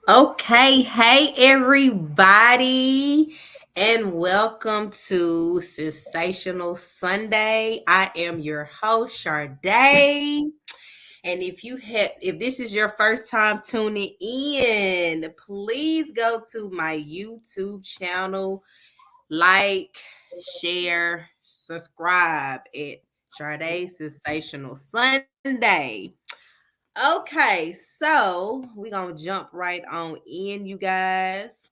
Okay, hey everybody, and welcome to Sensational Sunday. I am your host, Sharday. And if this is your first time tuning in, please go to my YouTube channel, like, share, subscribe at Sharday Sensational Sunday. Okay, so we're gonna jump right on in, you guys.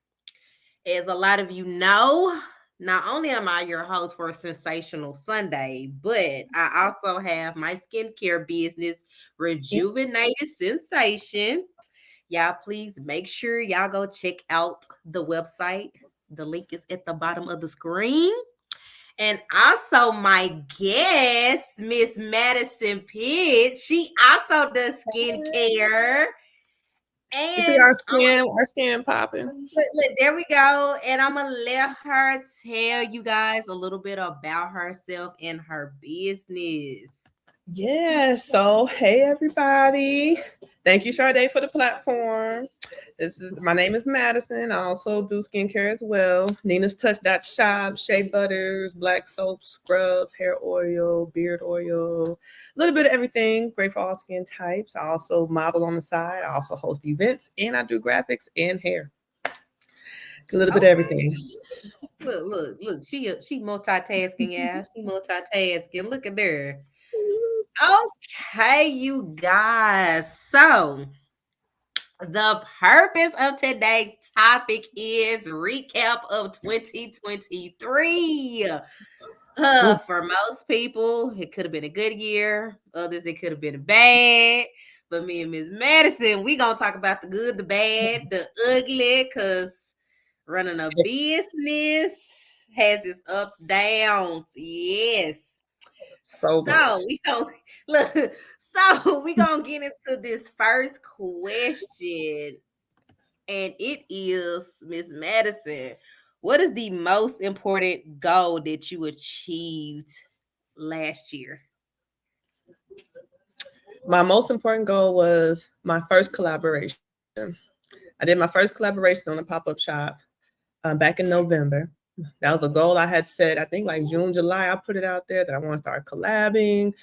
As a lot of you know, not only am I your host for Sensational Sunday, but I also have my skincare business, Rejuvenated Sensation. Y'all, please make sure y'all go check out the website. The link is at the bottom of the screen. And also my guest, Miss Madison Pitt. She also does skincare. You see And our skin popping. look, there we go. And I'm gonna let her tell you guys a little bit about herself and her business. Yeah. So hey everybody. Thank you, Sade, for the platform. My name is Madison. I also do skincare as well. Nina's Touch Shop, shea butters, black soap, scrubs, hair oil, beard oil, a little bit of everything. Great for all skin types. I also model on the side. I also host events and I do graphics and hair. A little bit of Okay. everything. Look. She multitasking, yeah. She multitasking. Look at there. Okay, you guys. So the purpose of today's topic is recap of 2023. Ooh, For most people, it could have been a good year. Others, it could have been a bad. But me and Miss Madison, we gonna talk about the good, the bad, the ugly, cause running a business has its ups, downs. Yes. so So much. we don't look. So we gonna get into this first question, and it is Miss Madison. What is the most important goal that you achieved last year? My most important goal was my first collaboration. I did my first collaboration on a pop up shop back in November. That was a goal I had set, I think like June, July. I put it out there that I want to start collabing.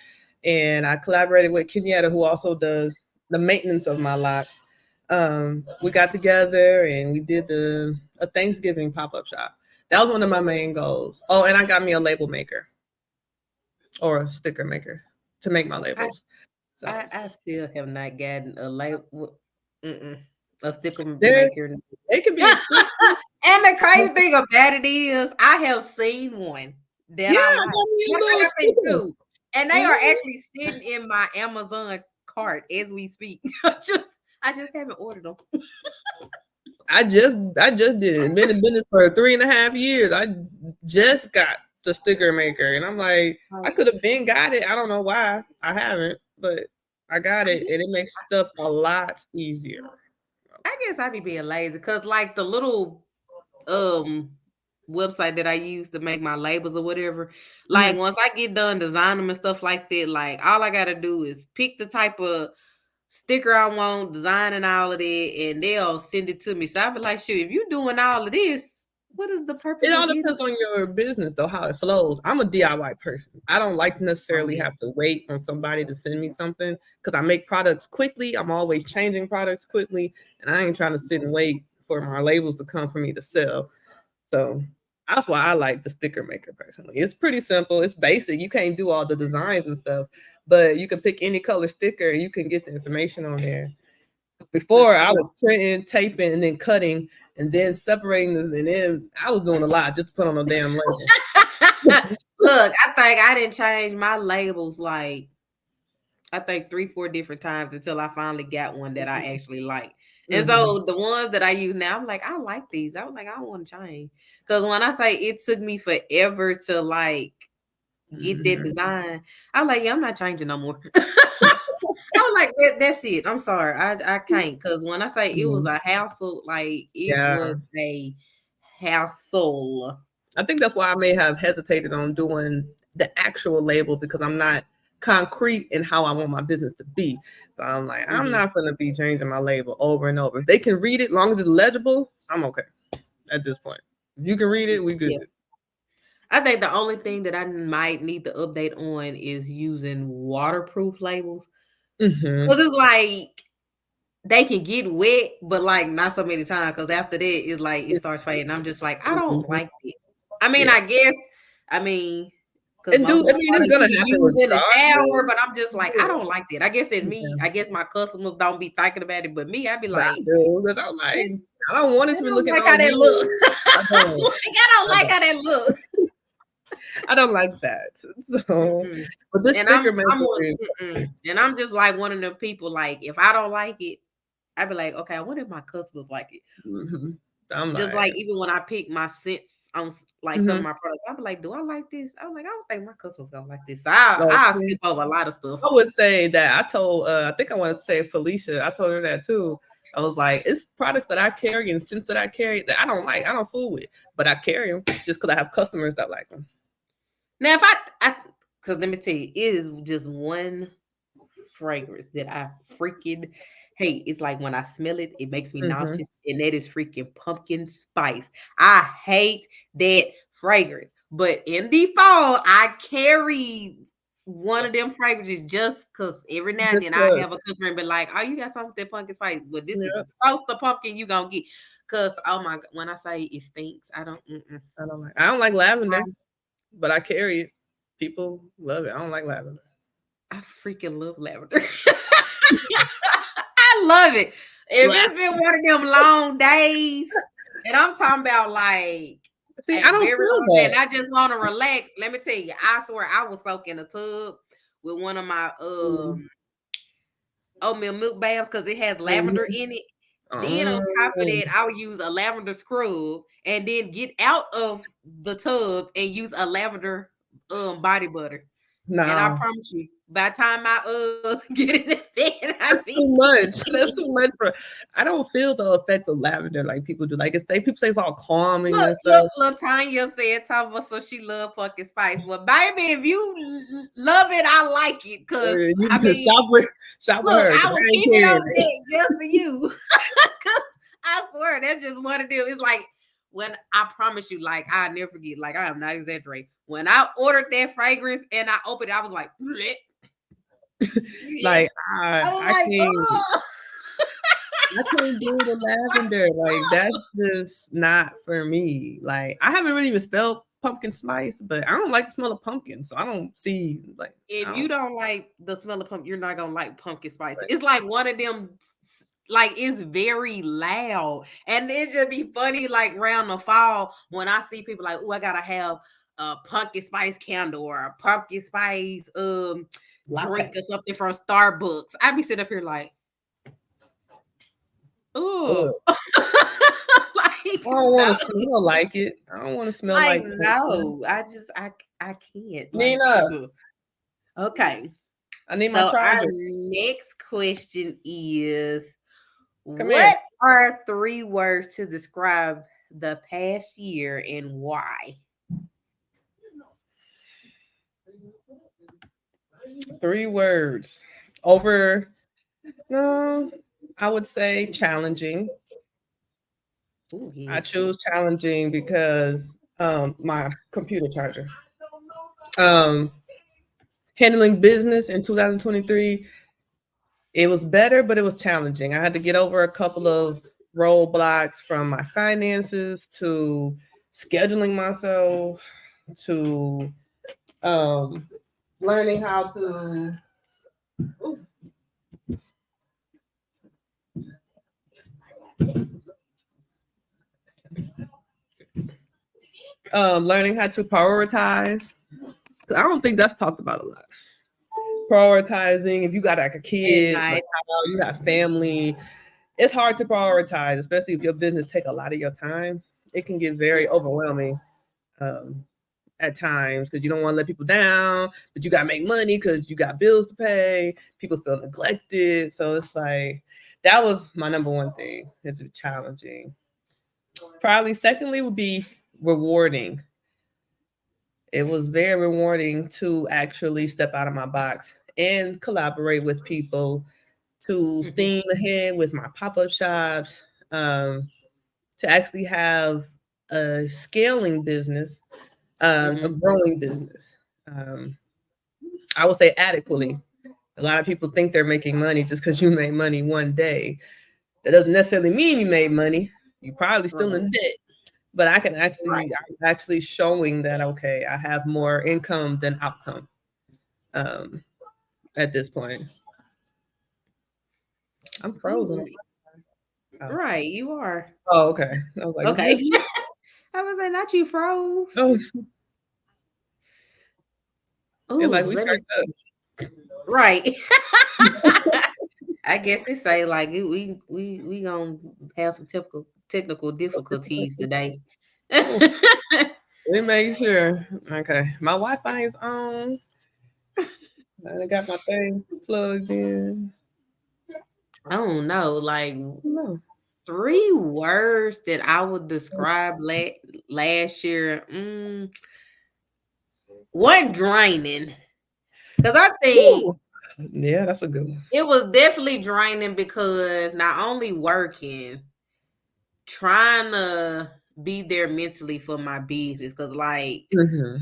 And I collaborated with Kenyatta, who also does the maintenance of my locks. We got together and we did a Thanksgiving pop up shop. That was one of my main goals. Oh, and I got me a label maker or a sticker maker to make my I, labels. So I still have not gotten a label, a sticker there, maker. And it can be expensive. the crazy thing about it is, I have seen one that Yeah, I I like. got me a Matter of fact, little I seen sticker. two, and they are Mhm. actually sitting in my Amazon cart as we speak. I just haven't ordered them. I just did it. Been in business for 3.5 years. I just got the sticker maker, and I'm like, I could have been got it. I don't know why I haven't, but I got I it, guess and it makes stuff a lot easier. I be being lazy because like the little um website that I use to make my labels or whatever, like Mhm. once I get done designing them and stuff like that, like all I gotta do is pick the type of sticker I want, design and all of that, and they'll send it to me. So I be like, shoot, if you're doing all of this, what is the purpose It of all getting? depends on your business, though, how it flows. I'm a DIY person. I don't like to Oh necessarily yeah. have to wait on somebody to send me something because I make products quickly. I'm always changing products quickly, and I ain't trying to sit and wait for my labels to come for me to sell. So that's why I like the sticker maker personally. It's pretty simple. It's basic. You can't do all the designs and stuff, but you can pick any color sticker and you can get the information on there. The Before I stick. was printing, taping, and then cutting, and then separating, and then I was doing a lot just to put on a damn label. Look, I think I didn't change my labels like I think 3, 4 different times until I finally got one that I actually like. And Hmm. so the ones that I use now, I'm like, I like these. I was like, I don't want to change. Because when I say it took me forever to like get that Hmm. design, I was like, yeah, I'm not changing no more. I was like, that's it. I'm sorry. I can't. Because when I say it was Hmm. a hassle, like it Yeah, was a hassle. I think that's why I may have hesitated on doing the actual label because I'm not concrete in how I want my business to be. So I'm like, I'm Mhm. not gonna be changing my label over and over. If they can read it, long as it's legible, I'm okay at this point. If you can read it, we good. Yeah. I think the only thing that I might need to update on is using waterproof labels. Mm-hmm. Cause it's like they can get wet, but like not so many times. Cause after that, it's like it starts It's fading. I'm just like, I don't mhm. like it. I mean, Yeah. I guess, I mean, cause And do most of I the mean it's products gonna you happen use in the shower, regardless. but I'm just like, I don't like that. I guess that's me. Yeah. I guess my customers don't be thinking about it, but me, I be But I like, do because I'm like, I I don't want it to be don't looking like all how that look. weird. I don't. Like, I don't I like don't. how that look. I don't like that. So, Mm-mm. but this And sticker I'm one, memory. and I'm just like one of them people. Like, if I don't like it, I be like, okay, what if my customers like it? Mhm. I'm Just like, like even when I pick my scents on like some of mhm. my products, I be like, do I like this? I'm like, I don't think my customers gonna like this. So Like, I'll see, skip over a lot of stuff. I would say that I told, I think I want to say Felicia, I told her that too. I was like, it's products that I carry and scents that I carry that I don't like, I don't fool with, but I carry them just because I have customers that like them. Now, if I, because let me tell you, it is just one fragrance that I freaking hate. It's like when I smell it, it makes me Hmm. nauseous, and that is freaking pumpkin spice. I hate that fragrance. But in the fall, I carry one of them fragrances just because every now and Just then I because. have a customer and be like, "Oh, you got something with that pumpkin spice?" Well, this is Yeah, as close to pumpkin you gonna get. Cause oh my god, when I say it stinks, I don't. Mm-mm. I don't like lavender, I, but I carry it. People love it. I don't like lavender. I freaking love lavender. I love it. If Well, it's been one of them long days, and I'm talking about like see, I a don't very feel long day, and that. I just want to relax. Let me tell you, I swear I was soaking a tub with one of my Mm, oatmeal milk baths because it has lavender mhm. in it. Then on top of that, Mm. I'll use a lavender scrub and then get out of the tub and use a lavender body butter. And I No, promise you, by the time I get in the bed, I that's be too much. That's too much for. I don't feel the effects of lavender like people do. Like people say it's all calming look, and stuff. Latanya said Tava, so she love pumpkin spice. Well, baby, if you love it, I like it. Cause You I need to mean, shop with look, her. 'Cause I was I ain't keeping carrying on it. that just for you. Cause I swear that's just one of them. It's like when I promise you, like I never forget, like I am not exaggerating. When I ordered that fragrance and I opened it, I was like, bleh, bleh. Like I was I like, can't. oh. I can't do the lavender. Like that's just not for me. Like I haven't really even spelled pumpkin spice, but I don't like the smell of pumpkin, so I don't see like If I you don't don't like the smell of pumpkin, you're not gonna like pumpkin spice. like. It's like one of them, like it's very loud, and it just be funny. Like around the fall, when I see people like, "Oh, I gotta have a pumpkin spice candle or a pumpkin spice drink Latte. or something from Starbucks." I be sitting up here like, Ugh. "Oh, I like don't want no, to smell like it. I don't want to smell like like pumpkin. no." I can't like. Nina, Okay. I need my So our charger. next question is, Come here. what are three words to describe the past year and why? 3 words. Over. No, I would say challenging. Oh, I yes. choose challenging because my computer charger. Um, handling business in 2023, it was better, but it was challenging. I had to get over a couple of roadblocks from my finances to scheduling myself to um, learning how to learning how to prioritize. 'Cause I don't think that's talked about a lot. Prioritizing, if you got like a At kid, like night. how you have family, it's hard to prioritize, especially if your business take a lot of your time. It can get very overwhelming um, at times because you don't want to let people down, but you got to make money because you got bills to pay. People feel neglected, so it's like that was my number one thing. It's challenging. Probably secondly would be rewarding. It was very rewarding to actually step out of my box and collaborate with people to Mhm, steam ahead with my pop-up shops, to actually have a scaling business, a mhm. growing business. Um, I would say adequately. A lot of people think they're making money just because you made money one day. That doesn't necessarily mean you made money. You're probably still Right, in debt. But I can right. I'm actually showing that okay, I have more income than outcome um, at this point. I'm frozen. Ooh, Oh, right, you are. oh okay. I was like, is it Okay. just me? I was like, not you froze. Oh, it's Ooh, like we let me turned up. see. Right. I guess it say like we gonna have some technical difficulties today. Oh, we make sure. Okay, my Wi-Fi is on. I got my thing plugged in. I don't know, like No. 3 words that I would describe last year. One draining, because I think Ooh. Yeah, that's a good one. it was definitely draining because not only working, trying to be there mentally for my business. Because like Hmm.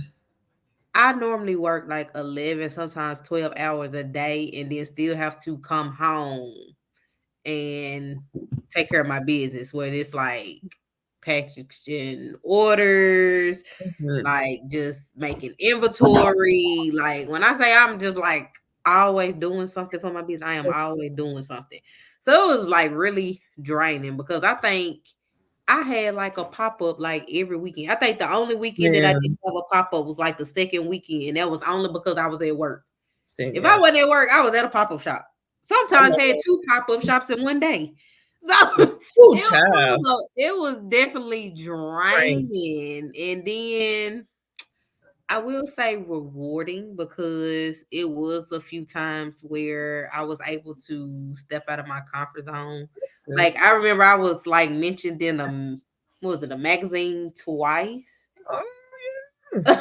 I normally work like 11, sometimes 12 hours a day, and then still have to come home and take care of my business, whether it's like packaging orders, Hmm. like just making inventory. Like when I say I'm just like always doing something for my business, I am always doing something. So it was like really draining because I think I had like a pop up like every weekend. I think the only weekend that I Man, didn't have a pop up was like the second weekend, and that was only because I was at work. same, If I yeah. wasn't at work, I was at a pop up shop. Oh Sometimes my had God. 2 pop up shops in one day. So Ooh, child. it was definitely Brain. draining, and then I will say rewarding because it was a few times where I was able to step out of my comfort zone. That's good. Like I remember I was like mentioned in what was it, a magazine twice. Oh, yeah.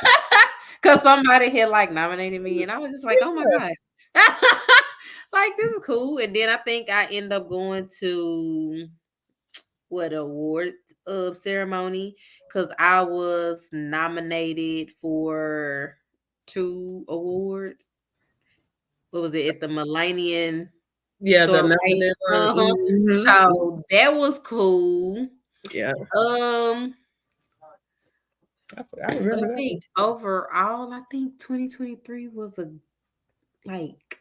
Cause somebody had like nominated me and I was just like, oh my Yeah. God. Like this is cool. And then I think I end up going to what award ceremony because I was nominated for 2 awards. What was it at the Millennium Yeah, the Soiree? melanin one. Uh-huh. Mhm. So that was cool. Yeah, Um, I but I remember that think one. overall, I think 2023 was a like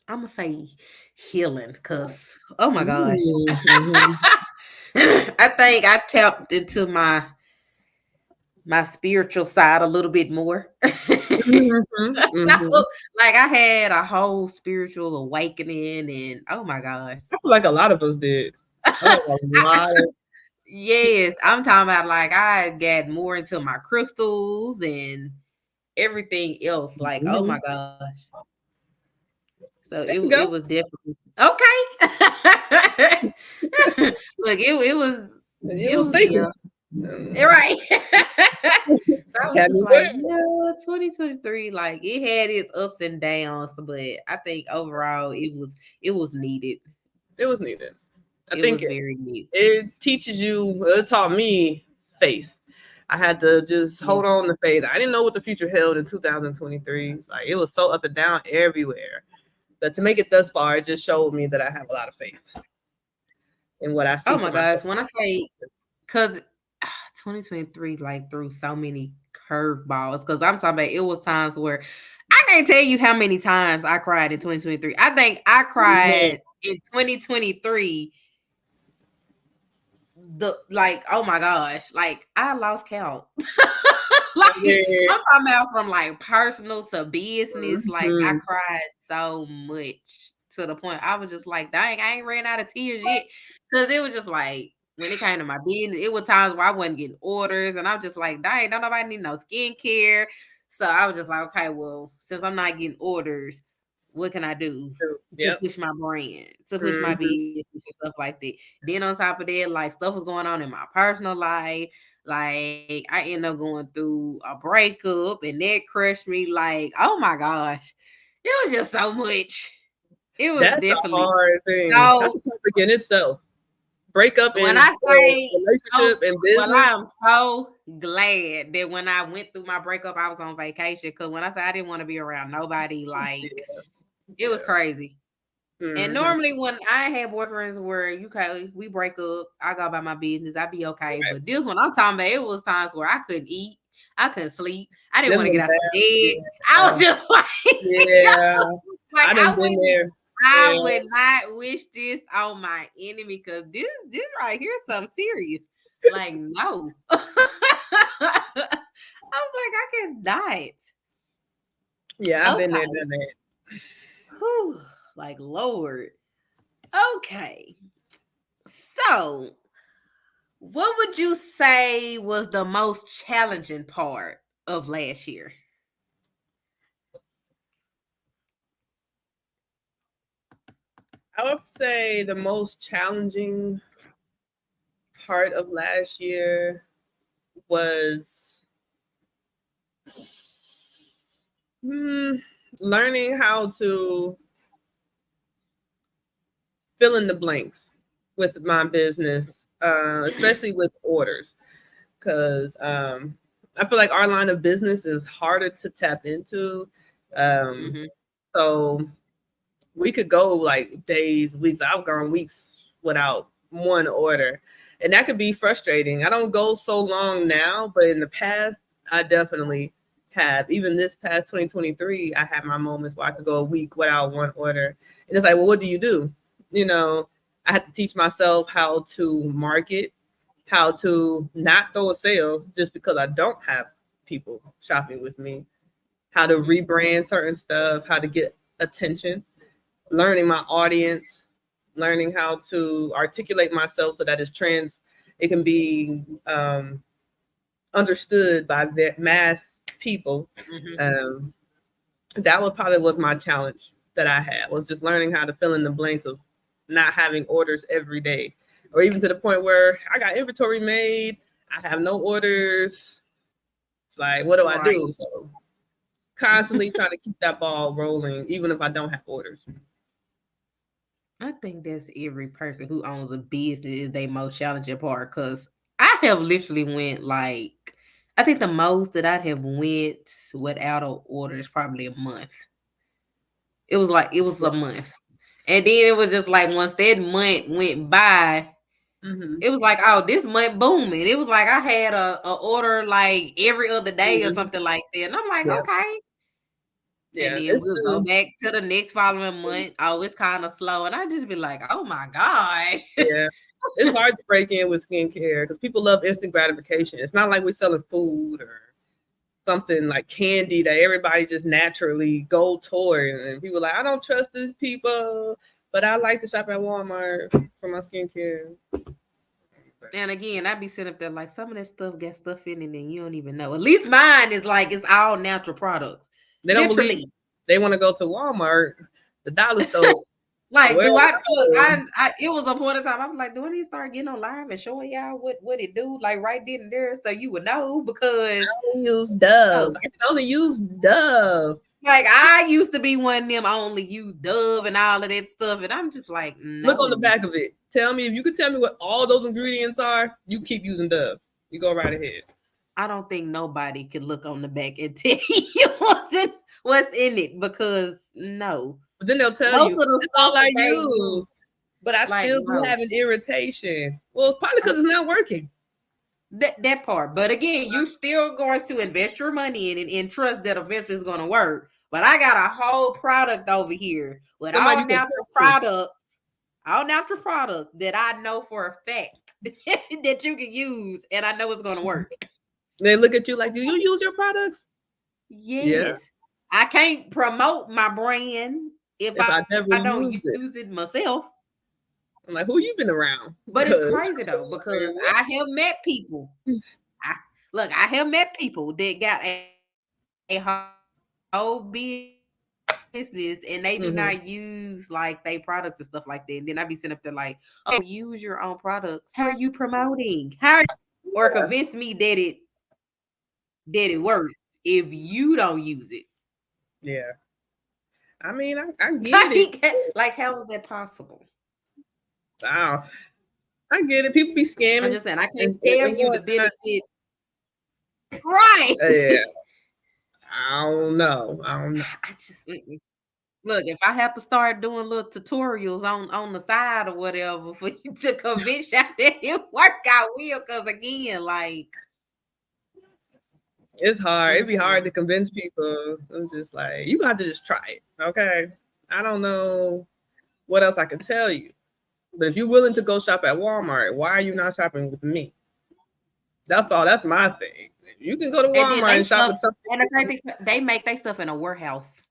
I'm gonna say healing because oh my gosh. Mhm. I think I tapped into my spiritual side a little bit more. Mhm. So, Mhm. like I had a whole spiritual awakening and oh my gosh. I feel like a lot of us did. I think a lot of. Yes, I'm talking about like I got more into my crystals and everything else. Like, oh my Mhm. gosh. So it There you it go. was definitely okay. Look, It it was was thinking. yeah. Mm. Right. So I was Had just me like, where? yeah, 2023, like it had its ups and downs, but I think overall it was needed. It was needed. I It think was very needed. it teaches you. It taught me faith. I had to just Yeah. hold on to faith. I didn't know what the future held in 2023. Like it was so up and down everywhere. But to make it thus far, it just showed me that I have a lot of faith in what I see Oh for my gosh, myself. when I say cuz 2023 like threw so many curveballs cuz I'm talking about it was times where I can't tell you how many times I cried in 2023. I think I Man, cried in 2023 the like oh my gosh, like I lost count. Like yeah. I'm talking about from like personal to business. Like I Mhm. cried so much to the point I was just like, dang, I ain't ran out of tears yet. Cause it was just like when it came to my business, it was times where I wasn't getting orders, and I'm just like, dang, don't nobody need no skincare. So I was just like, okay, well, since I'm not getting orders, what can I do to Yep. push my brand, to push my Mhm. business and stuff like that? Then on top of that, like stuff was going on in my personal life. Like I ended up going through a breakup and that crushed me. Like, oh my gosh. It was just so much. It was That's a definitely hard thing. That's so a topic in itself. Breakup when in I say relationship and well, I business. am so glad that when I went through my breakup, I was on vacation. Cause when I say I didn't want to be around nobody, Yeah, like it was yeah. crazy. And Hmm. normally when I had boyfriends where we break up, I go about my business, I be okay. Right. But this one I'm talking about, it was times where I couldn't eat, I couldn't sleep, I didn't want Them to get the out the bad. bed. I Yeah. was just like, Yeah. like I done been there. I Yeah. would not wish this on my enemy because this right here is something serious. Like, no. I was like, I cannot. Yeah, I've been there, Okay. done that. Whew. Like, Lord. Okay. So, what would you say was the most challenging part of last year? I would say the most challenging part of last year was hmm, learning how to fill in the blanks with my business, especially with orders, because I feel like our line of business is harder to tap into. Um, Mm-hmm. so we could go like days, weeks. I've gone weeks without one order, and that could be frustrating. I don't go so long now, but in the past, I definitely have. Even this past 2023, I had my moments where I could go a week without one order, and it's like, well, what do you do? You know, I had to teach myself how to market, how to not throw a sale just because I don't have people shopping with me, how to Mm-hmm. rebrand certain stuff, how to get attention, learning my audience, learning how to articulate myself so that it can be understood by the mass people. Mm-hmm. Um, that was probably was my challenge that I had, was just learning how to fill in the blanks of not having orders every day, or even to the point where I got inventory made, I have no orders. It's like, what do I Right. do? So constantly trying to keep that ball rolling, even if I don't have orders. I think that's every person who owns a business is their most challenging part because I have literally went like I think the most that I have went without an order is probably a month. It was Yeah. a month. And then it was just like once that month went by, Mm-hmm. it was like, oh, this month booming. It was like I had a order like every other day or Mm-hmm. something like that. And I'm like, Yeah. okay. And Yeah. then It's we'll go true. back to the next following month. Oh, it's kind of slow. And I just be like, oh my gosh. Yeah. It's hard to break in with skincare because people love instant gratification. It's not like we're selling food or something like candy that everybody just naturally go toward. And people are like, I don't trust these people, but I like to shop at Walmart for my skincare. And again, I be sitting up there like some of that stuff got stuff in it and you don't even know. At least mine is like it's all natural products. They don't believe Literally. they want to go to Walmart, the dollar store. Like, Where do I look? I it was a point in time. I'm like, do I need to start getting on live and showing y'all what it do? Like right then and there, so you would know because I use Dove. no, I can only use Dove. like I used to be one of them. I only use Dove and all of that stuff, and I'm just like, Look on the no. back of it. Tell me if you could tell me what all those ingredients are. You keep using Dove. You go right ahead. I don't think nobody can look on the back and tell you what's in it because no, But then they'll tell most you of the that's stuff all I that they use, use. But I like still do no. have an irritation. Well, it's probably because it's not working. That part. But again, you still going to invest your money in it and trust that eventually it's going to work. But I got a whole product over here with Somebody you can trust to. all natural products that I know for a fact that you can use, and I know it's going to work. They look at you like, do you use your products? Yeah. Yes, I can't promote my brand if If I never I don't used it. use it myself. I'm like, who you been around? But it's Because crazy though I mean, because what? I have met people. I I have met people that got a whole business and they do not Mm-hmm. use like they products and stuff like that. And then I be sitting up there like, oh, use your own products. How are you promoting? How are you? or convince me that it works if you don't use it. Yeah. I mean, I get it. Like how is that possible? Wow. I get it. People be I'm scamming just saying I can't and tell you the whatnot. benefit. Right. Yeah. I don't know. I don't know. I just look, if I have to start doing little tutorials on the side or whatever for you to convince you that it work, I will. Cause again, like It's hard. I'm It'd just be hard saying. to convince people. I'm just like, you got to just try it. Okay. I don't know what else I can tell you. But if you're willing to go shop at Walmart, why are you not shopping with me? That's all. That's my thing. You can go to And then Walmart they and shop stuff with something and the crazy thing, they make they stuff in a warehouse.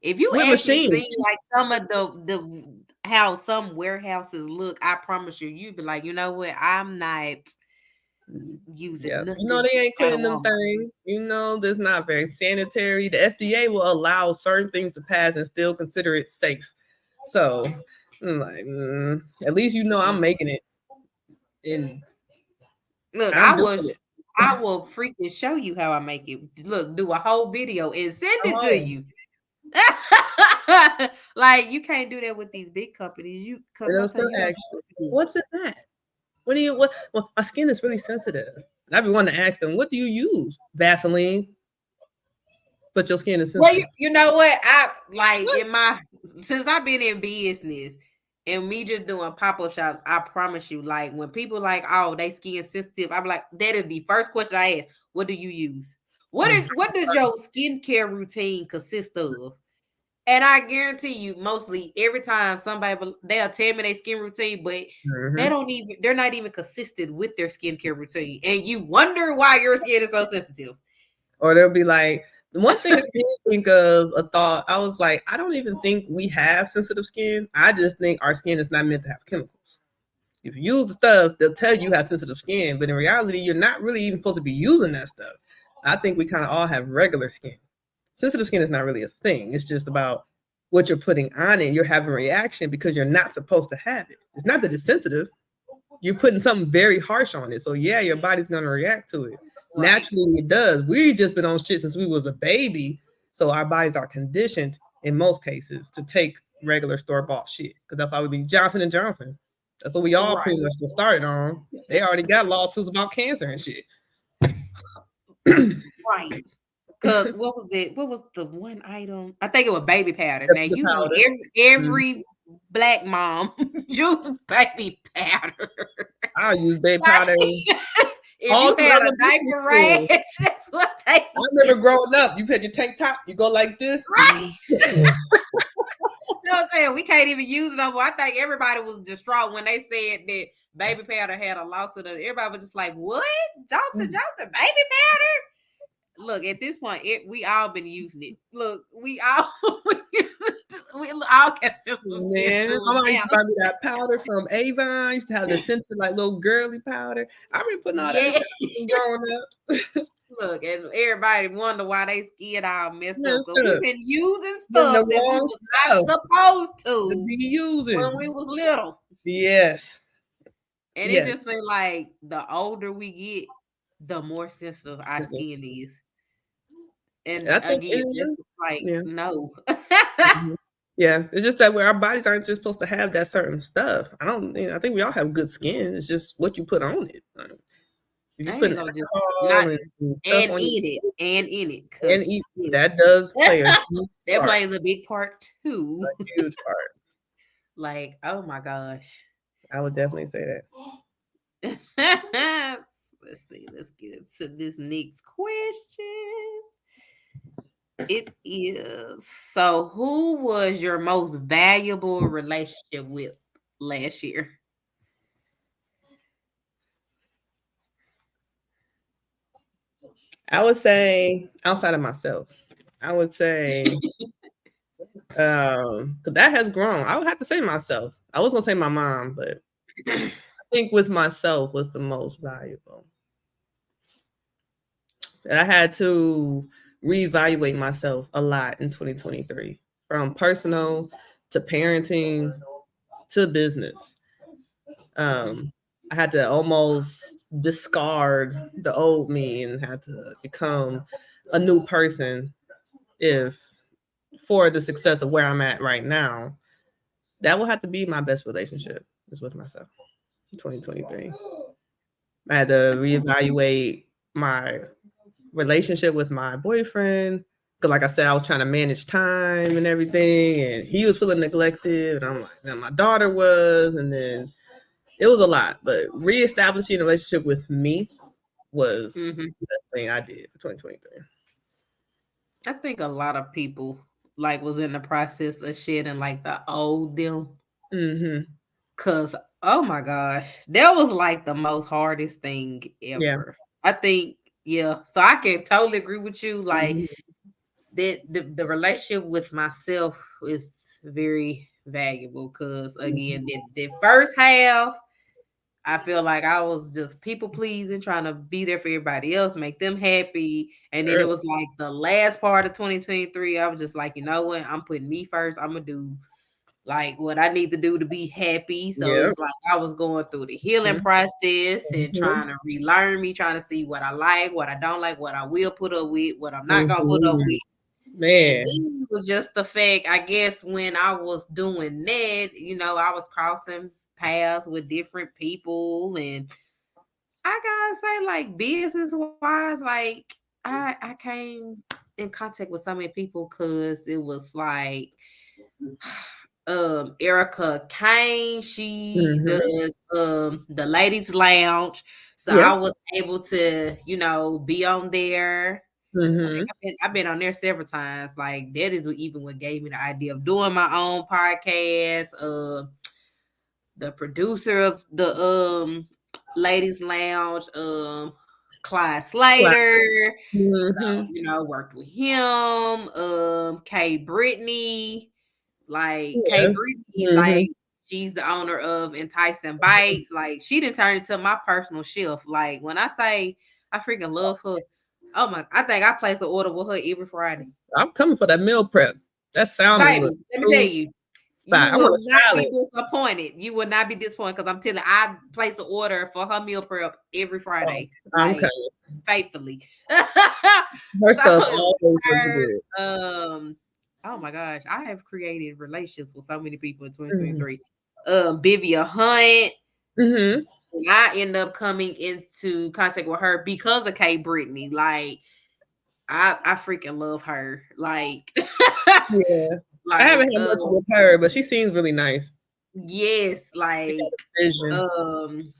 If you with actually machines. see like some of the how some warehouses look, I promise you, you'd be like, you know what? I'm not Yeah, using you know nothing they ain't out of cleaning them Walmart. things. You know that's not very sanitary. The FDA will allow certain things to pass and still consider it safe. So, I'm like, at least you know I'm making it, and Look, I'm doing it. I will freaking show you how I make it. Look, do a whole video and send it to Oh, you. Like you can't do that with these big companies. You and because they'll sometimes still you don't ask know you, what to do. "What's in that? What do you what?" Well, my skin is really sensitive. And I be wanting to ask them, "What do you use? Vaseline?" But your skin is Well, sensitive. you know what? I like What? in my since I've been in business and me just doing pop-up shops, I promise you, like when people like, oh, they skin sensitive, I'm like, that is the first question I ask. What do you use? What does your skincare routine consist of? And I guarantee you, mostly every time they'll tell me their skin routine, but Mm-hmm. they're not even consistent with their skincare routine. And you wonder why your skin is so sensitive. Or they'll be like, one thing I did think of a thought, I was like, I don't even think we have sensitive skin. I just think our skin is not meant to have chemicals. If you use the stuff, they'll tell you have sensitive skin, but in reality, you're not really even supposed to be using that stuff. I think we kind of all have regular skin. Sensitive skin is not really a thing. It's just about what you're putting on it. You're having a reaction because you're not supposed to have it. It's not that it's sensitive. You're putting something very harsh on it. So yeah, your body's gonna react to it. Right. Naturally, it does. We've just been on shit since we was a baby, so our bodies are conditioned in most cases to take regular store bought shit because that's how we be Johnson and Johnson. That's what we all Right. pretty much just started on. They already got lawsuits about cancer and shit. Right. Cause what was that? What was the one item? I think it was baby powder. Now The you know powder. Mhm. every black mom uses baby powder. I'll use baby powder Like, if all you through had a elementary diaper school. rash, that's what they I use. remember growing up, you had your tank top, you go like this. Right. You know what I'm saying? We can't even use it no more. I think everybody was distraught when they said that baby powder had a lawsuit. Everybody was just like, "What? Johnson baby powder?" Look, at this point, we all been using it. Look, we all we all got sensitive skin Man, to my it mom used now. to buy me that powder from Avon. Used to have the scented like little girly powder. I remember putting all that Yeah. shit growing up. Look, and everybody wonder why they skin all messed up. Cause we've Listen, been using then the stuff that we wrong was stuff not supposed to to be when we using. was little. Yes, And it just yes. seems like the older we get, the more sensitive our skin is. And And I think it again, that's is. just like Yeah. no. Mhm. Yeah, it's just that where our bodies aren't just supposed to have that certain stuff. I don't. I think we all have good skin. It's just what you put on it. If you I ain't put even gonna just alcohol not and stuff and on your in it and in it and because eat, that does play a huge that part. plays a big part A too. huge part. Like, oh my gosh. I would definitely say that. Let's see. Let's get into this next question. It is so. Who was your most valuable relationship with last year? I would say outside of myself. I would say 'cause that has grown. I would have to say myself. I was gonna say my mom, but I think with myself was the most valuable. And I had to reevaluate myself a lot in 2023, from personal to parenting to business. I had to almost discard the old me and had to become a new person if for the success of where I'm at right now. That will have to be my best relationship is with myself. 2023. I had to reevaluate my relationship with my boyfriend. Cause like I said, I was trying to manage time and everything, and he was feeling neglected, and I'm like, and my daughter was, and then it was a lot. But reestablishing a relationship with me was Hmm. the thing I did for 2023. I think a lot of people like was in the process of shedding like the old them. Mm-hmm. Cause oh my gosh, that was like the most hardest thing Yeah. ever. I think, yeah. So I can totally agree with you. Like Mm-hmm. that the relationship with myself is very valuable because again, the first half, I feel like I was just people pleasing, trying to be there for everybody else, make them happy. And then it Sure. was like the last part of 2023, I was just like, you know what? I'm putting me first. I'm gonna do like what I need to do to be happy. So Yeah. it's like I was going through the healing process and Mm-hmm. trying to relearn me, trying to see what I like, what I don't like, what I will put up with, what I'm not gonna put up Mm-hmm. with. And Man. then it was just the fact, I guess, when I was doing that, I was crossing paths with different people, and I gotta say, like business wise, like I came in contact with so many people because it was like Erica Kane, she Mm-hmm. does the ladies lounge. So Yeah. I was able to, be on there. I think Mm-hmm. I've been on there several times. Like that is even what gave me the idea of doing my own podcast. The producer of the Ladies Lounge, Clyde Slater. So, Mm-hmm. worked with him, Kay Brittany, like Kay Yeah. Brittany, Mm-hmm. like she's the owner of Enticing Bites. Like she didn't turn into my personal chef. Like when I say I freaking love her, oh my, I think I place an order with her every Friday. I'm coming for that meal prep. That sounds a Baby, let me tell food you, you spot. I will want a not be salad. disappointed. You will not be disappointed because I'm telling you, I place an order for her meal prep every Oh, Friday, I'm like coming. faithfully. Her So stuff always looks her, good. oh my gosh, I have created relationships with so many people in Mm-hmm. 2023. Bivia Hunt. Mm-hmm. I end up coming into contact with her because of Kay Brittany. Like I freaking love her. Like Yeah. I haven't like had much with her, but she seems really nice. yes, She got like a vision. um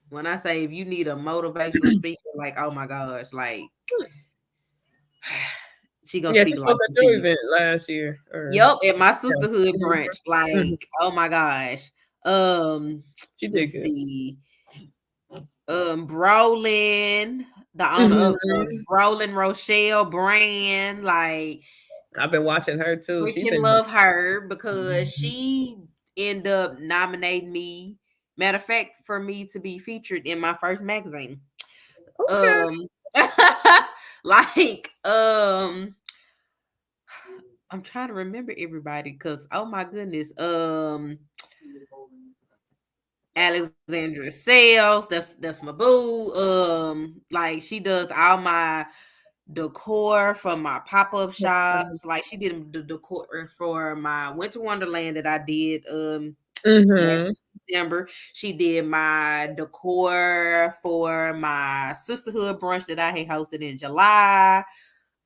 when I say if you need a motivational speaker, like oh my gosh, like she gonna Yeah, she speak life spoke at into your you. event last year. Or Yep, at my yeah. sisterhood brunch. Mhm. Like, oh my gosh. Um, She did let's good. see. Brolin, the owner of the Hmm. Brolin Rochelle brand, like I've been watching her too. She's freaking been. love her because Mhm. she ended up nominating me. Matter of fact, for me to be featured in my first magazine. Okay. Um, like, I'm trying to remember everybody because oh my goodness, Alexandra Sales, that's my boo. Like she does all my decor for my pop-up shops. Like she did the decor for my Winter Wonderland that I did last Mm-hmm. December. She did my decor for my sisterhood brunch that I had hosted in July.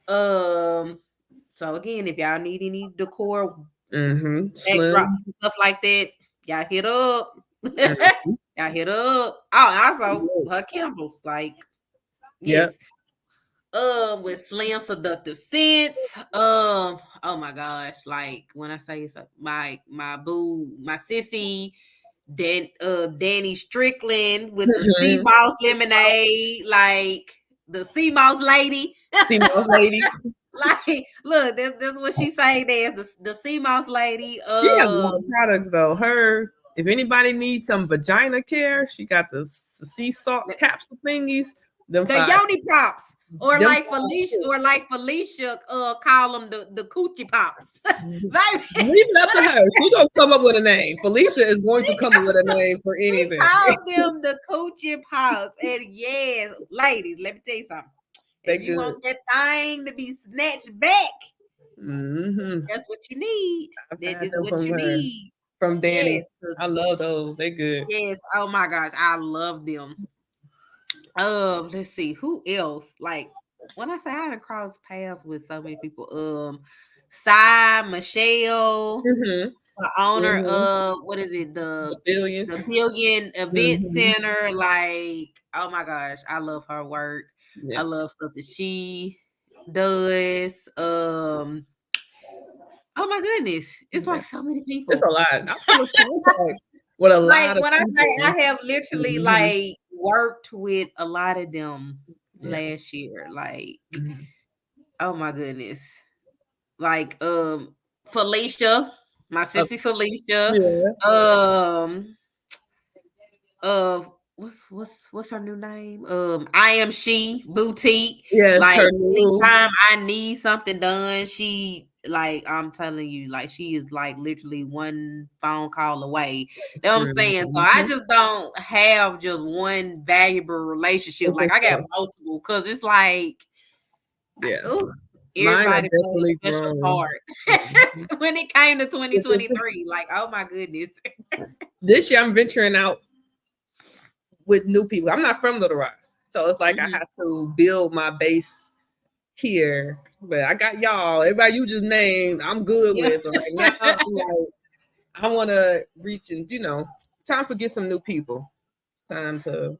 Um so again, if y'all need any decor Mm-hmm. Slim. backdrops and stuff like that, y'all hit up. Mm-hmm. Y'all hit up. Oh, also her candles, like Yep. yes. With Slim Seductive Scents. Oh my gosh, like when I say it's my boo, my sissy, Danny Strickland with the sea Mm-hmm. mouse lemonade, like the sea mouse lady. Female lady. Like, look, that's what she say there. The sea mouse lady. She has a lot of products though. Her, if anybody needs some vagina care, she got the sea salt capsule thingies. Them The five. yoni pops. Or Them like five. Felicia, call them the coochie pops. Baby, Leave it up to her. She gonna come up with a name. Felicia is going to come up with a name for she anything. calls them the coochie pops. And yes, ladies, let me tell you something. They If you good. want that thing to be snatched back, Mm-hmm. that's what you need. I've That had is them what you need. from Yes, Danny. I love those. They good. yes. Oh my gosh, I love them. Let's see who else. Like when I say I done crossed paths with so many people. Cy Michelle, Mm-hmm. the owner Mm-hmm. of what is it? The billion. The Billion Event Mm-hmm. Center. Like, oh my gosh, I love her work. I Yeah. love stuff that she does. Oh my goodness, it's Yeah. like so many It's people. a lot. I'm in contact with a Like lot of when I say people. I have literally Mm-hmm. like worked with a lot of them Yeah. last year. Like, Mm-hmm. oh my goodness. Like Felicia, my sissy Felicia. Yeah. Um uh what's her new name? I am she boutique. Yes, Like her new. anytime I need something done, she like I'm telling you, like she is like literally one phone call away. You know what I'm saying? So I Mm-hmm. just don't have just one valuable relationship. It's Like just I got multiple because it's like yeah. ooh, Mine are everybody played a definitely special grown. part Mhm. when it came to It's- 2023. Like, oh my goodness. this year I'm venturing out with new people. I'm not from Little Rock, so it's like I Mhm. have to build my base here. But I got y'all. Everybody you just named, I'm good Yeah. with. But like now, I'm like I want to reach and time to get some new people. Time to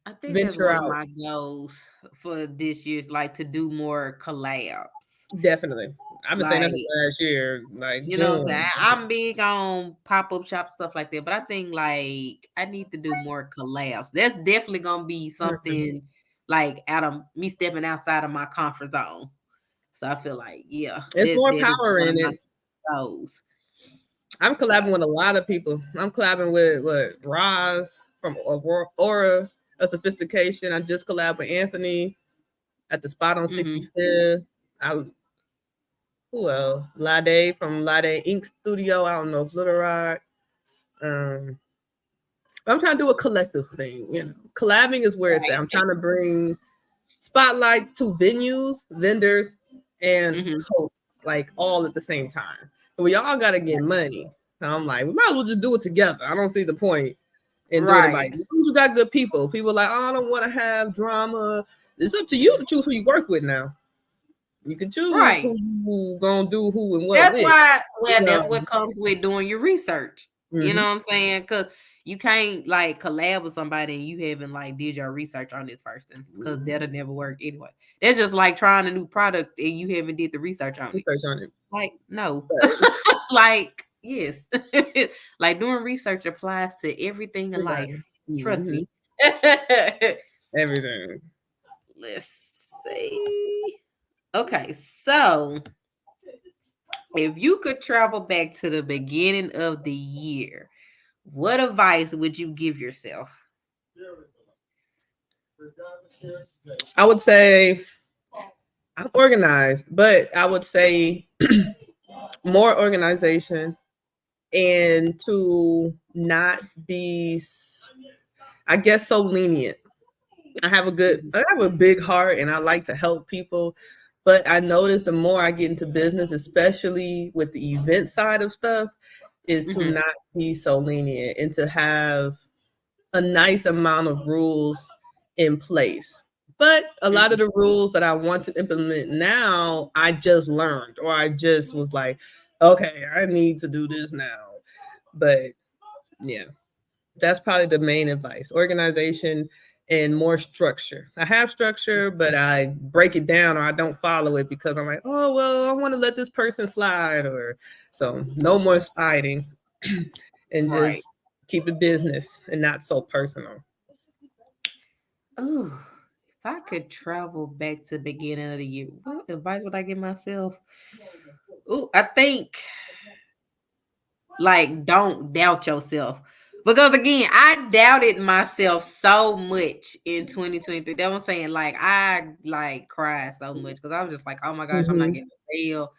I think that's venture one of out. my goals for this year is like to do more collabs. Definitely. I've been saying that since Like, last year, like you know what I'm saying? June. I'm big on pop-up shop stuff like that, but I think like I need to do more collabs. That's definitely gonna be Mhm. something like out of me stepping outside of my comfort zone. So I feel like, yeah, It's more that is power one of in my it. goals. I'm So collabing with a lot of people. I'm collabing with what Roz from Aura of Sophistication. I just collabed with Anthony at the spot on mhm. 65th. I who else? Lade from Lade Ink Studio. I don't know if Little Rock. Um, I'm trying to do a collective thing. Collabing is where it's at. I'm Right. trying to bring spotlights to venues, vendors, and Mhm. hosts, like all at the same time. So we all got to get money. So I'm like, we might as well just do it together. I don't see the point in doing it by Right. as long as you got good people. People are like, oh, I don't want to have drama. It's up to you to choose who you work with now. You can choose Right. who you gonna do who and what That's with. why, You well, that's know. what comes with doing your research. You know Mhm. what I'm saying? Because you can't like collab with somebody and you haven't like did your research on this person because that'll never work anyway. That's just like trying a new product and you haven't did the research on it. Research on it. Like, no. But Like, yes. Like doing research applies to everything in everybody. life. Trust Mhm. me. Everything. Let's see. Okay, so if you could travel back to the beginning of the year, what advice would you give yourself? I would say I'm organized, but I would say more organization and to not be, I guess, so lenient. Mhm, I have a big heart and I like to help people. But I notice the more I get into business, especially with the event side of stuff, is to mhm, not be so lenient and to have a nice amount of rules in place. But a lot of mhm. the rules that I want to implement now, I just learned, or I just was like, okay, I need to do this now. But yeah, that's probably the main advice: organization and more structure. I have structure, but I break it down or I don't follow it because I'm like, oh, well, I want to let this person slide. Or so no more sliding and Right. just keep it business and not so personal. Ooh, if I could travel back to the beginning of the year, what advice would I give myself? Ooh, I think like don't doubt yourself. Because again, I doubted myself so much in 2023. That's what I'm saying. Like I like cried so much because I was just like, oh my gosh, I'm not Mm-hmm. getting a sale.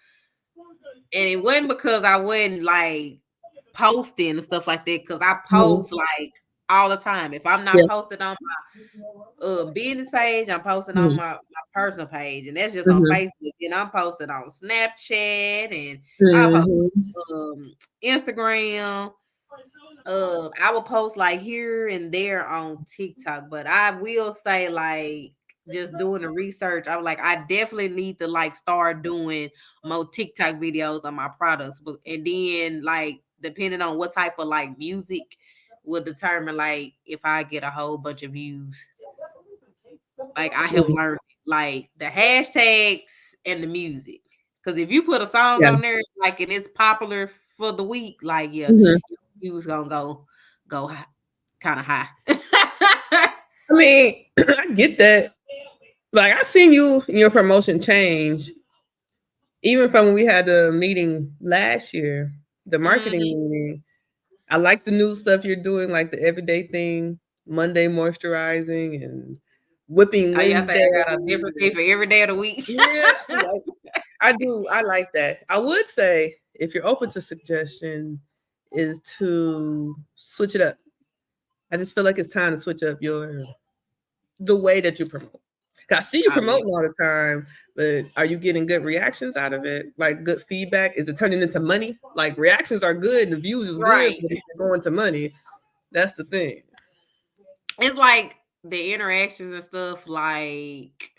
And it wasn't because I wasn't like posting and stuff like that. Because I Mm-hmm. post like all the time. If I'm Yeah. not posted on business page, I'm posting on Mm-hmm. my personal page, and that's just on Mm-hmm. Facebook. And I'm posting on Snapchat, and I post Mm-hmm. Instagram. I will post like here and there on TikTok, but I will say like just doing the research, I was like, I definitely need to like start doing more TikTok videos on my products, but and then like depending on what type of like music will determine like if I get a whole bunch of views. Like I have learned like the hashtags and the music. Because if you put a song Yeah. on there, like and it's popular for the week, like yeah, Mm-hmm. your views gonna go kind of high. I mean, I get that. Like I seen you in your promotion change, even from when we had the meeting last year, the marketing Mhm. meeting. I like the new stuff you're doing, like the everyday thing, Monday moisturizing and whipping Oh, y'all say Wednesday. I got a different thing for every day of the week. Yeah, like, I do. I like that. I would say if you're open to suggestion, is to switch it up. I just feel like it's time to switch up the way that you promote. 'Cause I see you Oh yeah, promoting all the time, but are you getting good reactions out of it? Like good feedback? Is it turning into money? Like reactions are good and the views is good, right. but if they're going to money, that's the thing. It's like the interactions and stuff. Like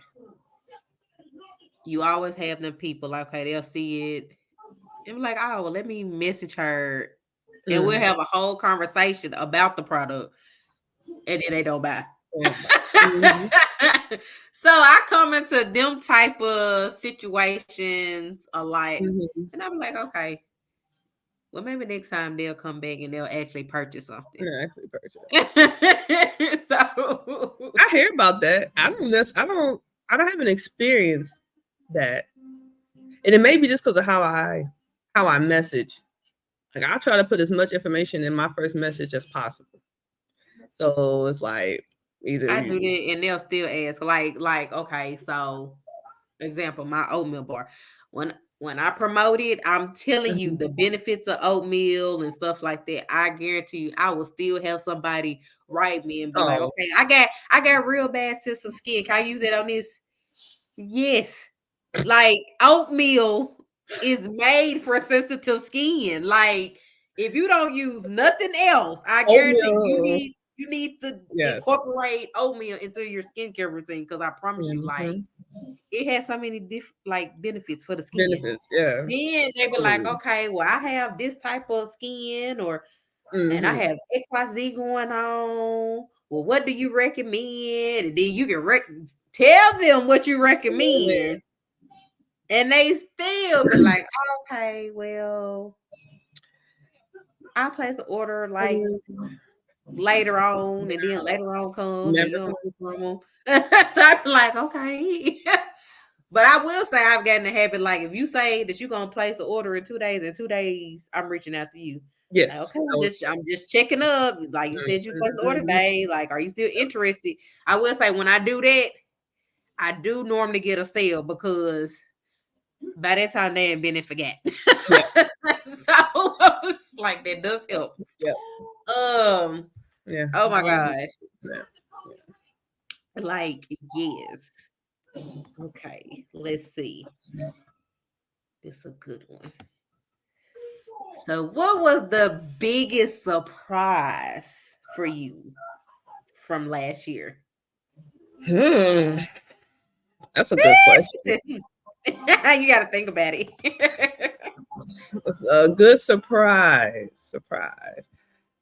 you always have them people. Like, okay, they'll see it and be like, oh, well, let me message her, and we'll Mm. have a whole conversation about the product, and then they don't buy. Yeah. Mhm. So I come into them type of situations a lot, Mhm. and I'm like, okay, well, maybe next time they'll come back and they'll actually purchase something. Yeah, actually purchase. So I hear about that. I don't have an experience that. And it may be just because of how I message. Like I try to put as much information in my first message as possible. So it's like either I do you that, and they'll still ask, like, okay, so example, my oatmeal bar. When I promote it, I'm telling you the Mhm. benefits of oatmeal and stuff like that. I guarantee you, I will still have somebody write me and be like, Oh, "Okay, I got real bad sensitive skin. Can I use that on this?" Yes, like oatmeal is made for sensitive skin. Like if you don't use nothing else, I guarantee oatmeal. you need to Yes. incorporate oatmeal into your skincare routine because I promise you, like Mhm. it has so many different like benefits for the skin. Benefits. Yeah. Then they be like, Totally. okay, well, I have this type of skin, or and I Mhm. have XYZ going on. Well, what do you recommend? And then you can tell them what you recommend, and they still be like, okay, well, I'll place an order like later on, and then later on comes and Never. you don't hear from them. So I be like, okay. But I will say I've gotten the habit, like if you say that you're gonna place an order in 2 days, I'm reaching out to you. Like, Yes. okay, I was. I'm just checking up. Like you said you placed an order Mhm. today. Like, are you still interested? I will say when I do that, I do normally get a sale because by that time they ain't been and forgot. Yeah. So I was like that does help. Yeah. Um, Yeah. oh my Um, gosh. yeah. Like, yes. Okay, let's see. This is a good one. So, what was the biggest surprise for you from last year? Hmm. That's a good question. You got to think about it. It's a good surprise. Surprise.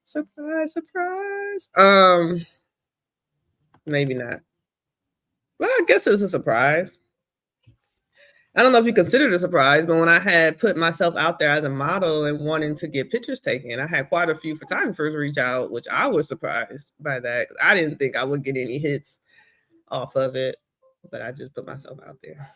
Surprise. Surprise. Maybe not. Well, I guess it's a surprise. I don't know if you consider it a surprise, but when I had put myself out there as a model and wanting to get pictures taken, I had quite a few photographers reach out, which I was surprised by that. I didn't think I would get any hits off of it, but I just put myself out there.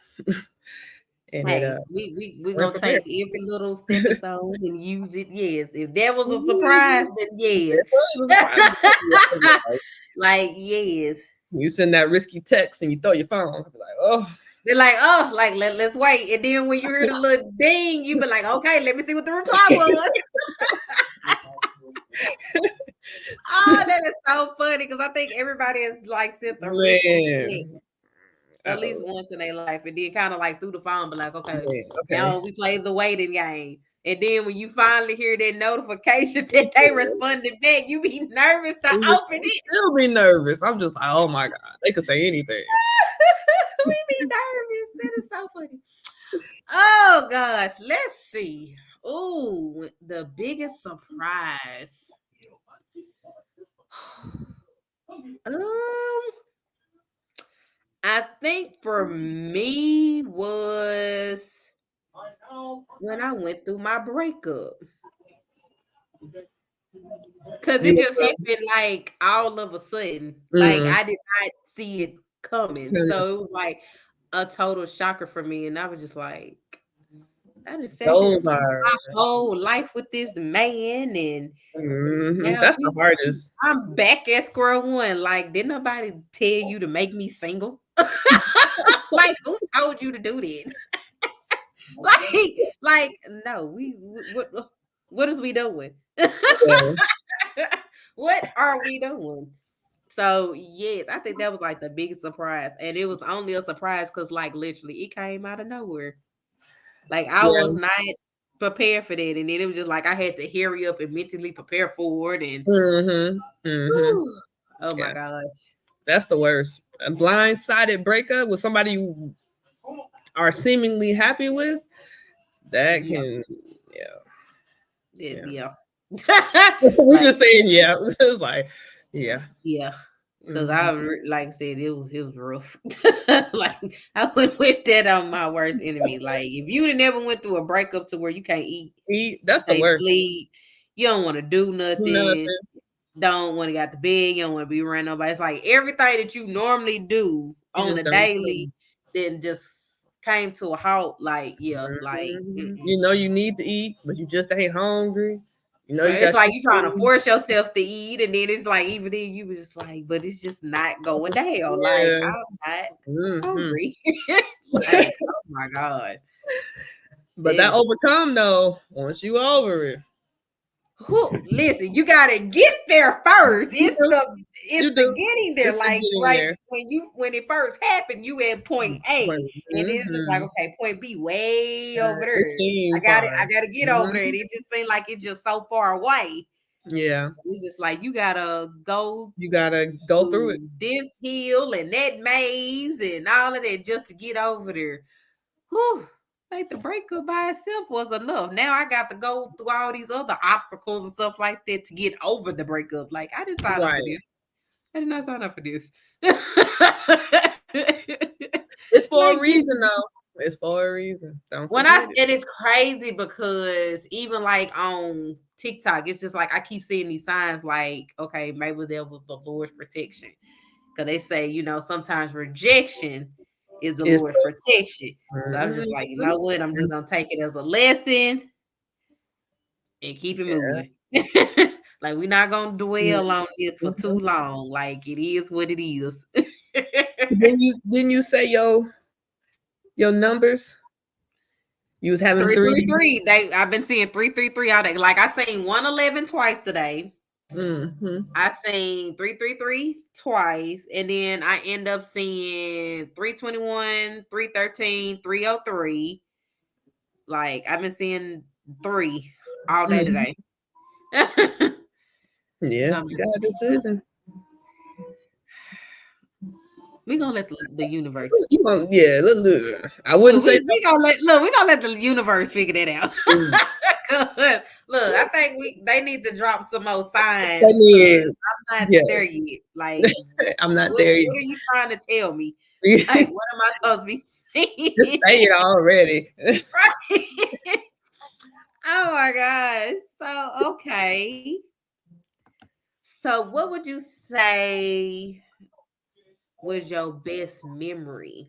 and it Hey, we went gonna from there. take every little stepping stone and use it. Yes, if that was a surprise, Mhm. then yes. It was a surprise. Like yes, You send that risky text and you throw your phone. I'll be like, oh. they're like, oh, like let's wait. And then when you hear the little ding, you be like, okay, let me see what the reply was. Oh, that is so funny because I think everybody has like sent a risky text Man. at least Oh, once in their life, and then kind of like through the phone, but like, okay, man. Okay. now we play the waiting game. And then when you finally hear that notification that they responded back, you be nervous to You just open it. still be nervous. I'm just like, oh my God. They could say anything. We be nervous. That is so funny. Oh gosh, let's see. Oh, the biggest surprise. Um, I think for me was when I went through my breakup. Cause You it went just happened like all of a sudden. Like through, I did not see it coming. So it was like a total shocker for me. And I was just like, I just sat here and those spent are, my whole life with this man. And now that's the hardest. I'm back at square one. Like, did nobody tell you to make me single? Like, who told you to do that? like, no, what is we doing? Yeah. What are we doing? So yes, I think that was like the biggest surprise, and it was only a surprise because like literally it came out of nowhere. Like I was Yeah. not prepared for that, and then it was just like I had to hurry up and mentally prepare for it. And Mm-hmm. Mm-hmm. whew, oh my Yeah. gosh, That's the worst. A blindsided breakup with somebody you are seemingly happy with, that yeah, can, yeah. Yeah. yeah, We like just saying, yeah. It's like, yeah. yeah. Cause Mhm. like I said, it was rough. Like I wouldn't wish that on my worst enemy. Like if you'd have never went through a breakup to where you can't eat, you That's the can't worst. sleep, you don't want to do nothing, Nothing. don't want to got the bed, you don't want to be around nobody. It's like everything that you normally do You on just the don't. daily, then just came to a halt. Like yeah, like Mhm. mm-mm. You know you need to eat, but you just ain't hungry. You know you It's got like shit you to trying to do. force yourself to eat, and then it's like even then you was just like, but it's just not going down. Like Yeah. I'm not Hmm. hungry. Like oh my god, But that it's overcome though, once you over it, who listen, you gotta get there first. you It's do, the you it's the do. getting there. It's the Like getting right there. when it first happened, you at point A. And then it's just like, Mm-hmm. okay, point B way over It there. I seemed got it, far. I gotta get over there. Mhm. And it just seemed like it's just so far away. Yeah, It's just like you gotta go you gotta go through it. through this hill and that maze and all of that just to get over there. Whew. Like the breakup by itself was enough. Now I got to go through all these other obstacles and stuff like that to get over the breakup. Like I didn't sign up for Right. this. I did not sign up for this. It's for a Like reason though. It's for a reason. Don't when I forget it. and it's crazy because even like on TikTok, it's just like I keep seeing these signs like, okay, maybe there was the Lord's protection. Because they say, sometimes rejection is the It's Lord's protection. So I was just like, you Mhm. know what? I'm just gonna take it as a lesson and keep it Yeah. moving. Like we're not gonna dwell on this for too Mhm. long. Like it is what it is. Didn't you say your numbers? You was having 3. 333. I've been seeing 333 all day. Like I seen 111 twice today. Mm-hmm. I seen 333 twice, and then I end up seeing 321, 313, 303. Like I've been seeing three all day Mm-hmm. today. Yeah, So I'm you just got a decision. we gonna let the universe Yeah, look. I wouldn't look. say We gonna let the universe figure that out. nothing. 'Cause, look, I think they need to drop some more That signs because is, I'm not there yes. yet. Like, I'm not what there what are you trying to tell me? yet. Like, what am I supposed to be Just seeing? say it already. Right? Oh my gosh. So okay. So what would you say was your best memory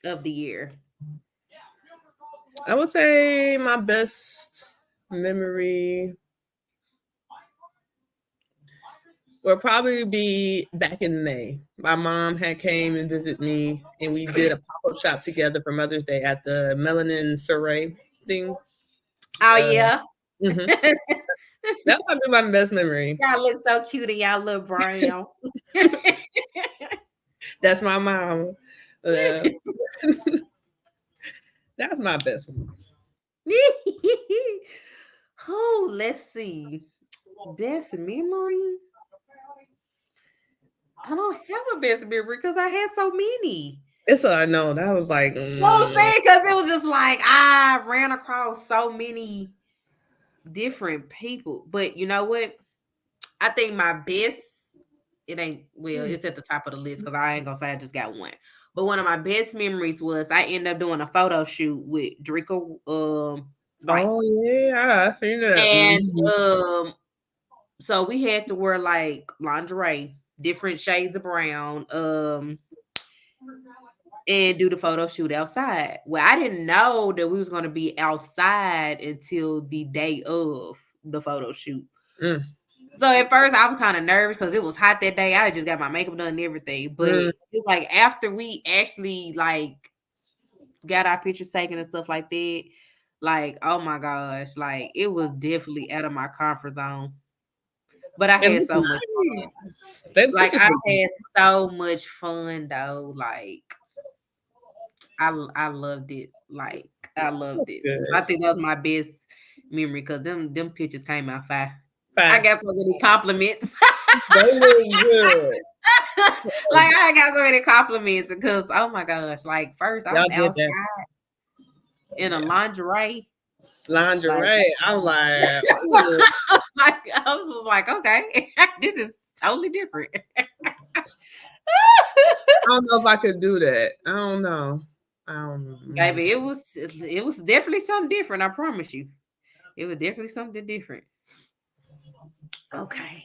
of the year? I would say my best memory will probably be back in May. My mom had came and visit me, and we did a pop up shop together for Mother's Day at the Melanin Soiree thing. Oh Uh, yeah. mhm. That might be my best memory. Y'all look so cute in y'all little brown. That's my mom. Uh, that's my best one. Oh, let's see. Best memory? I don't have a best memory because I had so many. It's I know that was like You know what I'm saying? Because it was just like I ran across so many different people. But you know what? I think my best, it ain't, well, it's at the top of the list because I ain't gonna say I just got one. But one of my best memories was I ended up doing a photo shoot with Draco Wright. oh yeah, I seen that. And so we had to wear like lingerie, different shades of brown, and do the photo shoot outside. Well, I didn't know that we was gonna be outside until the day of the photo shoot. Mm, So at first I was kind of nervous because it was hot that day. I had just got my makeup done and everything. But mm. it's like after we actually like got our pictures taken and stuff like that, like oh my gosh, like it was definitely out of my comfort zone. But I It had looked so much fun. nice. They Like pictures I look had so much fun though. Like I loved it. Like I loved it. So I good. think that was my best memory because them pictures came out fine. I Fast. got so many compliments. They look good. Like I got so many compliments because oh my gosh, like first Y'all I'm did that. outside in a Yeah. lingerie. Like Lingerie. I'm like, ooh. like I was just like, okay, this is totally different. I don't know if I could do that. I don't know. I don't know. Baby, it was definitely something different, I promise you. It was definitely something different. Okay.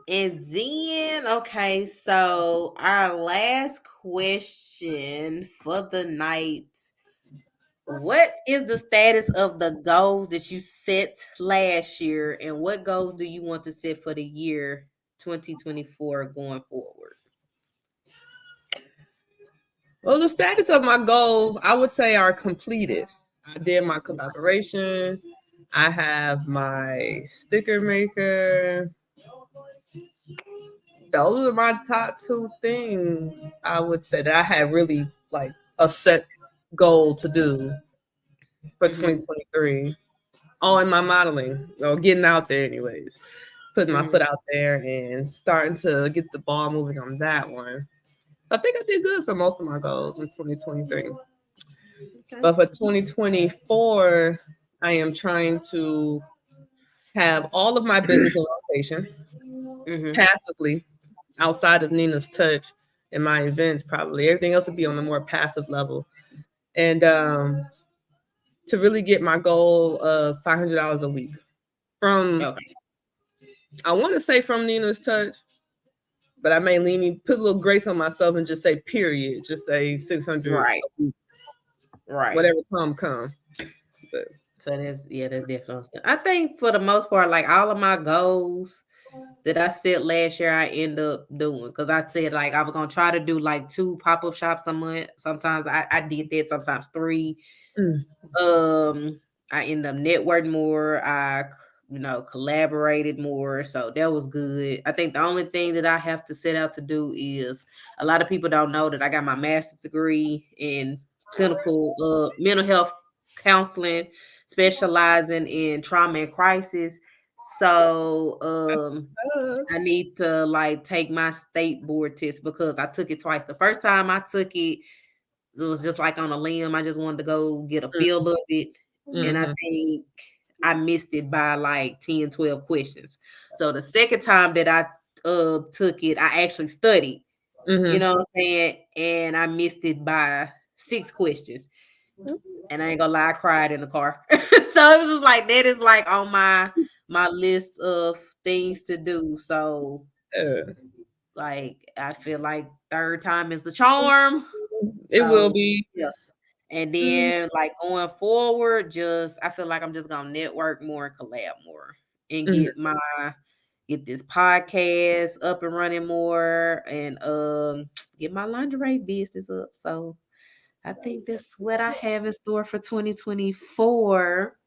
And then, okay, so our last question for the night. What is the status of the goals that you set last year, and what goals do you want to set for the year 2024 going forward? Well, the status of my goals, I would say, are completed. I did my collaboration. I have my sticker maker. Those are my top two things I would say that I had really like a set goal to do for Mhm. 2023. Oh, and my modeling, getting out there, anyways, putting my foot Mhm. out there and starting to get the ball moving on that one. I think I did good for most of my goals in 2023. Okay. But for 2024, I am trying to have all of my business in rotation Mhm. passively outside of Nina's touch and my events, probably. Everything else would be on a more passive level. And to really get my goal of $500 a week from, Okay. I want to say from Nina's touch, but I may put a little grace on myself and just say period, just say 600 Right. a week, Right. whatever come. But So that's definitely. I think for the most part, like all of my goals that I set last year, I end up doing because I said like I was gonna try to do like 2 pop-up shops a month. Sometimes I did that, sometimes 3. mm, Um, I ended up networking more. Collaborated more. So that was good. I think the only thing that I have to set out to do is a lot of people don't know that I got my master's degree in clinical mental health counseling, specializing in trauma and crisis. So that's I what's need to like take my state board test because I took it twice. The first time I took it, it was just like on a limb. I just wanted to go get a up. feel of it. And I Mm-hmm. think I missed it by like 10, 12 questions. So the second time that I took it, I actually studied. You Mm-hmm. know what I'm saying? And I missed it by 6 questions. And I ain't gonna lie, I cried in the car. So it was just like that is like on my list of things to do. So Yeah. like I feel like third time is the charm. It will So be. yeah. And Mhm. then like going forward, just I feel like I'm just gonna network more and collab more and Mhm. get this podcast up and running more and get my lingerie business up. So I think that's what I have in store for 2024.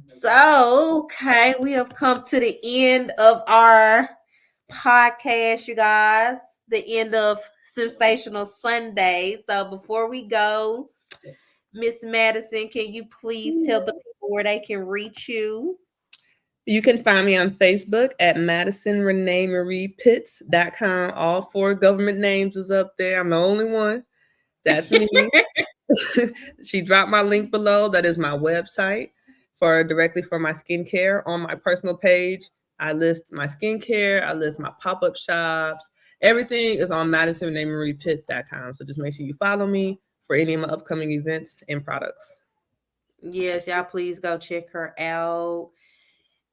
So, okay, we have come to the end of our podcast, you guys. The end of Sensational Sunday. So, before we go, Miss Madison, can you please tell the people where they can reach you? You can find me on Facebook at MadisonReneeMariePitts.com. All four government names is up there. I'm the only one. That's me. She dropped my link below. That is my website for directly for my skincare. On my personal page, I list my skincare, I list my pop-up shops. Everything is on MadisonReneeMariePitts.com. So just make sure you follow me for any of my upcoming events and products. Yes, y'all please go check her out.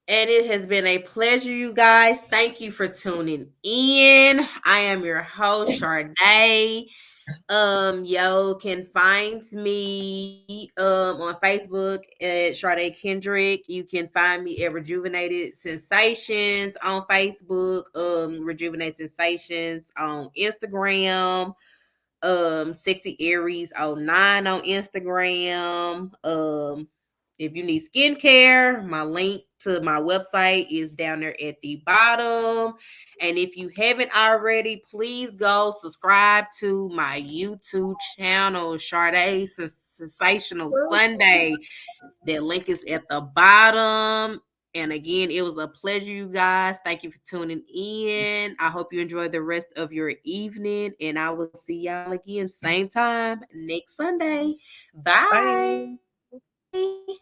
And it has been a pleasure, you guys. Thank you for tuning in. I am your host, Sade. Yo can find me on Facebook at Sade Kendrick. You can find me at Rejuvenated Sensations on Facebook, Rejuvenated Sensations on Instagram, Sexy Aries '09 on Instagram. If you need skincare, my link to my website is down there at the bottom. And if you haven't already, please go subscribe to my YouTube channel, Sade Sensational Sunday. That link is at the bottom. And again, it was a pleasure, you guys. Thank you for tuning in. I hope you enjoy the rest of your evening. And I will see y'all again, same time next Sunday. Bye. Bye.